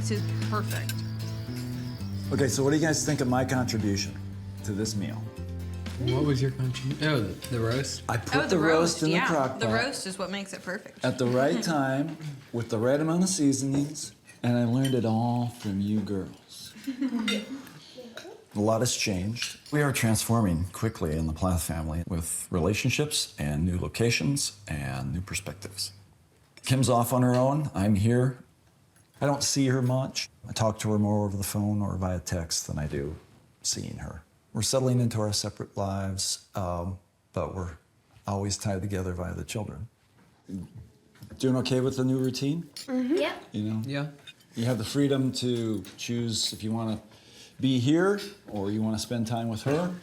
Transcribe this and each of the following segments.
This is perfect. Okay, so what do you guys think of my contribution to this meal? What was your contribution? Oh, the roast? I put the roast in the crock pot. The roast is what makes it perfect. At the right time, with the right amount of seasonings, and I learned it all from you girls. A lot has changed. We are transforming quickly in the Plath family with relationships and new locations and new perspectives. Kim's off on her own. I'm here. I don't see her much. I talk to her more over the phone or via text than I do seeing her. We're settling into our separate lives, but we're always tied together via the children. Doing okay with the new routine? Mm-hmm. Yeah. You know? Yeah. You have the freedom to choose if you want to be here or you want to spend time with her,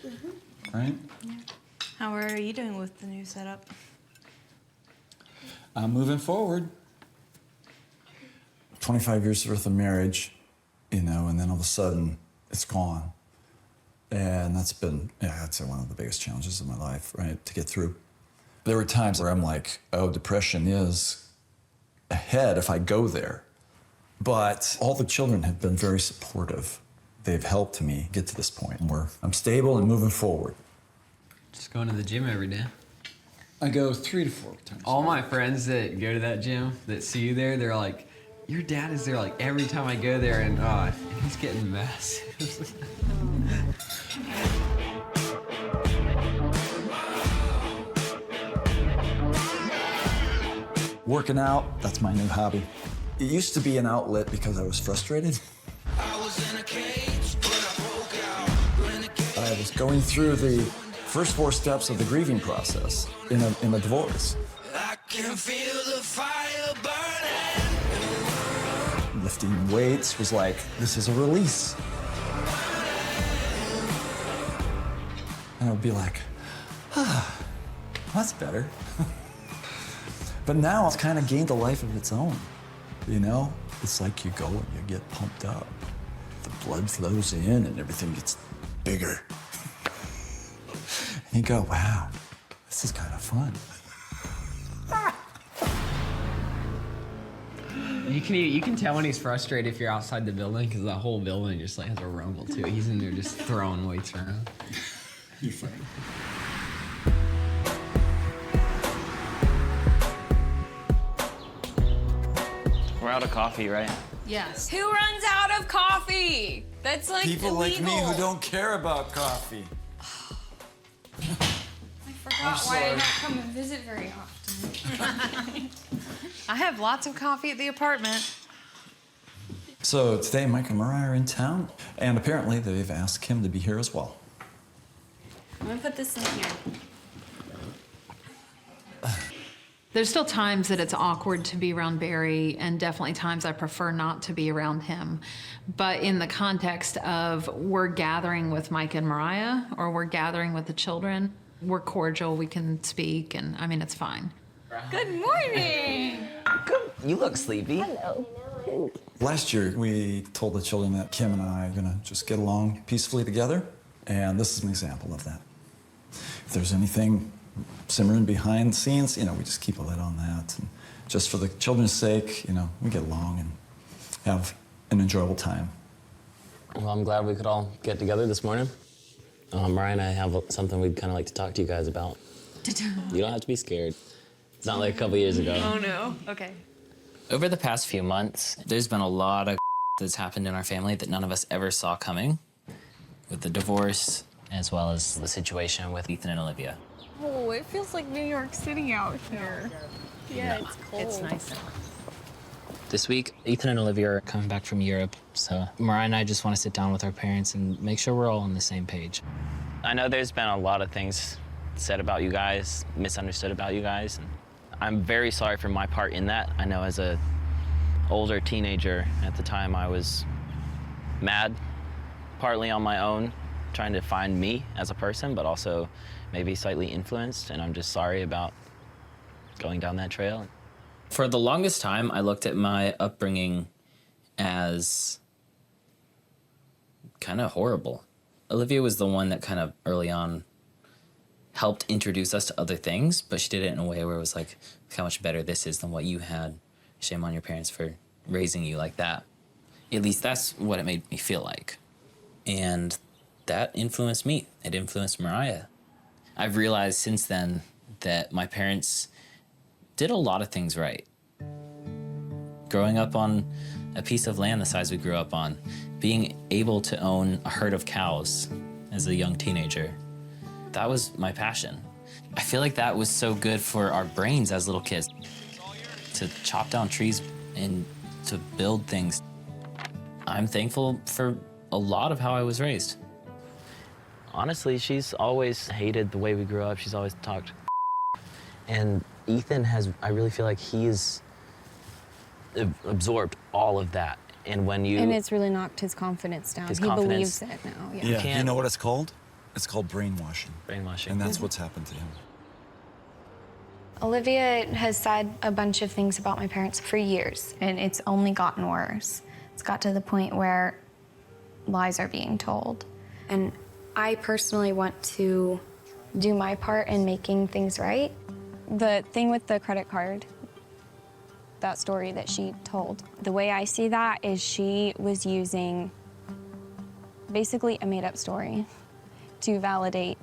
right? Yeah. How are you doing with the new setup? I'm moving forward. 25 years worth of marriage, you know, and then all of a sudden it's gone. And that's been, yeah, I'd say one of the biggest challenges of my life, right, to get through. There were times where I'm like, oh, depression is ahead if I go there. But all the children have been very supportive. They've helped me get to this point where I'm stable and moving forward. Just going to the gym every day. I go 3 to 4 times. All my friends that go to that gym, that see you there, they're like, your dad is there like every time I go there, and he's getting a mess. Working out, that's my new hobby. It used to be an outlet because I was frustrated. I was going through the first 4 steps of the grieving process in a divorce. I can feel the fire burning. Lifting weights was like, this is a release. And I would be like, that's better. But now it's kind of gained a life of its own, you know? It's like you go and you get pumped up. The blood flows in and everything gets bigger. And you go, wow, this is kind of fun. You can tell when he's frustrated if you're outside the building, because the whole building just like has a rumble to it. He's in there just throwing weights around. You're funny. We're out of coffee, right? Yes. Who runs out of coffee? That's like people illegal. like me who don't care about coffee. I forgot why I don't come and visit very often. I have lots of coffee at the apartment. So today, Micah and Moriah are in town, and apparently they've asked Kim to be here as well. I'm gonna put this in here. There's still times that it's awkward to be around Barry, and definitely times I prefer not to be around him. But in the context of we're gathering with Micah and Moriah, or we're gathering with the children, we're cordial, we can speak, and I mean, it's fine. Good morning. You look sleepy. Hello. Last year, we told the children that Kim and I are gonna just get along peacefully together, and this is an example of that. If there's anything simmering behind the scenes, you know, we just keep a lid on that. And just for the children's sake, you know, we get along and have an enjoyable time. Well, I'm glad we could all get together this morning. Moriah and I have something we'd kind of like to talk to you guys about. You don't have to be scared. It's not like a couple years ago. Oh no. Okay. Over the past few months, there's been a lot of that's happened in our family that none of us ever saw coming. With the divorce, as well as the situation with Ethan and Olivia. Oh, it feels like New York City out here. Yeah, it's cold. It's nice. This week, Ethan and Olivia are coming back from Europe, so Moriah and I just want to sit down with our parents and make sure we're all on the same page. I know there's been a lot of things said about you guys, misunderstood about you guys. And I'm very sorry for my part in that. I know as a older teenager at the time, I was mad, partly on my own, trying to find me as a person, but also maybe slightly influenced, and I'm just sorry about going down that trail. For the longest time, I looked at my upbringing as kind of horrible. Olivia was the one that kind of early on helped introduce us to other things, but she did it in a way where it was like, look how much better this is than what you had. Shame on your parents for raising you like that. At least that's what it made me feel like. And that influenced me. It influenced Moriah. I've realized since then that my parents did a lot of things right. Growing up on a piece of land the size we grew up on, being able to own a herd of cows as a young teenager, that was my passion. I feel like that was so good for our brains as little kids, to chop down trees and to build things. I'm thankful for a lot of how I was raised. Honestly, she's always hated the way we grew up. She's always talked. And Ethan has, I really feel like he's absorbed all of that. And when you... And it's really knocked his confidence down. His he confidence. believes it now. Yeah. Yeah, you can't- know what it's called? It's called brainwashing. Brainwashing. And that's what's happened to him. Olivia has said a bunch of things about my parents for years, and it's only gotten worse. It's got to the point where lies are being told. And I personally want to do my part in making things right. The thing with the credit card, that story that she told, the way I see that is she was using basically a made-up story to validate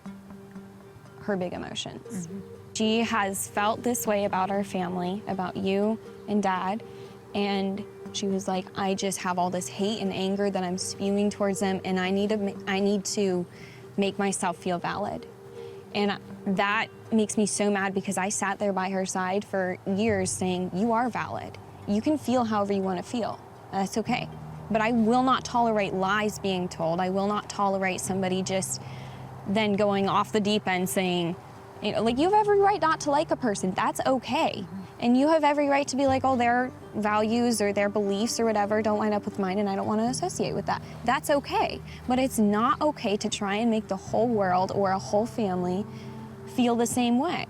her big emotions. She has felt this way about our family, about you and Dad, and she was like, I just have all this hate and anger that I'm spewing towards them, and I need to make myself feel valid. And that makes me so mad because I sat there by her side for years saying, you are valid. You can feel however you want to feel. That's okay. But I will not tolerate lies being told. I will not tolerate somebody just then going off the deep end saying, you know, like, you have every right not to like a person. That's okay. And you have every right to be like, oh, their values or their beliefs or whatever don't line up with mine and I don't want to associate with that. That's okay. But it's not okay to try and make the whole world or a whole family feel the same way.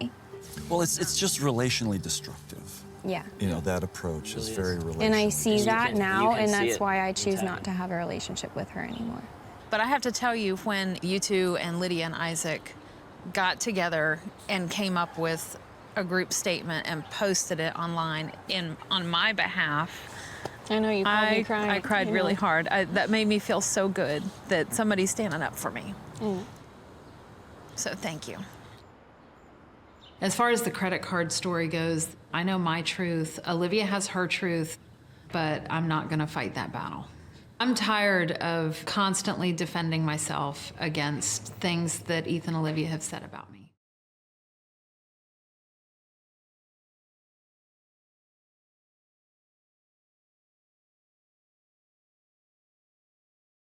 Well, it's just relationally destructive. Yeah. You know, that approach is very relational. And I see that can- now, you can and see that's it why I choose in not to have a relationship with her anymore. But I have to tell you, when you two and Lydia and Isaac got together and came up with a group statement and posted it online on my behalf, I know you probably cried. I cried really hard. That made me feel so good that somebody's standing up for me. So thank you. As far as the credit card story goes, I know my truth. Olivia has her truth, but I'm not going to fight that battle. I'm tired of constantly defending myself against things that Ethan and Olivia have said about me.